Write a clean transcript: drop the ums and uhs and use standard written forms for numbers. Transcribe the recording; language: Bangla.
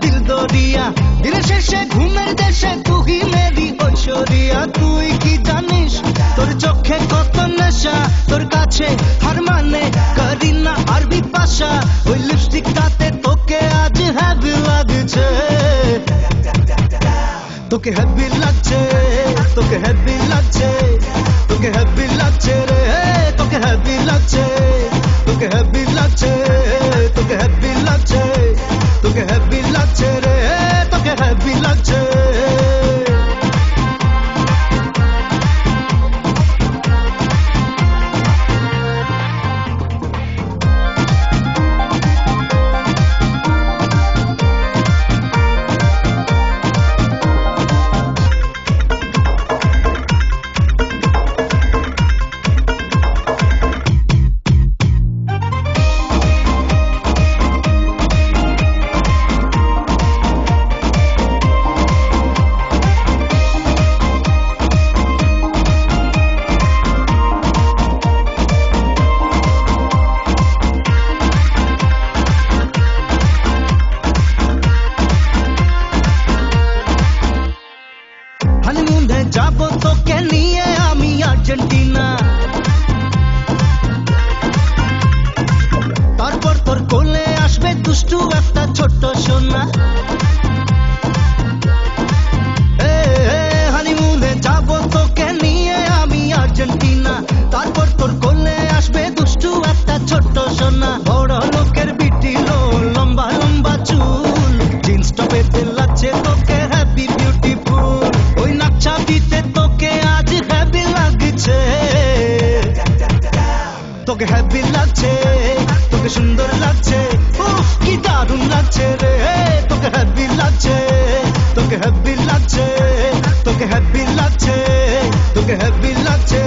দিল দরিয়া দিনের শেষে ঘুমের দেশে তুই মেরি ঐশ্বরিয়া তুই কি জানিস তোর চোখে কত নেশা তোর কাছে হার মানে করিনা আরবি ভাষা ওই লিপস্টিকটাতে তোকে আজ হ্যাপি লাগছে তোকে হ্যাপি লাগছে তোকে হ্যাপি লাগছে তোকে হ্যাপি লাগছে রে তোকে হ্যাপি লাগছে তোকে হ্যাপি লাগছে তোকে হ্যাপি লাগছে তোকে হ্যাপি লাগছে রে তোকে হ্যাপি লাগছে হানিমুনে যাব তোকে নিয়ে আমি আর্জেন্টিনা তারপর তোর কোলে আসবে দুষ্টু একটা ছোট্ট সোনা হানিমুনে যাব তোকে নিয়ে আমি আর্জেন্টিনা তারপর তোর কোলে আসবে দুষ্টু একটা ছোট্ট সোনা বড় লোকের বিটিলো লম্বা লম্বা চুল জিন্স টপেতে লাগছে তোকে হ্যাপি বিউটিফুল ওই নাকছাবিতে তোকে আজ হ্যাপি লাগছে তোকে হ্যাপি লাগছে তোকে সুন্দর লাগছে উফ কি দারুণ লাগছে রে তোকে হ্যাপি লাগছে তোকে হ্যাপি লাগছে তোকে হ্যাপি লাগছে তোকে হ্যাপি লাগছে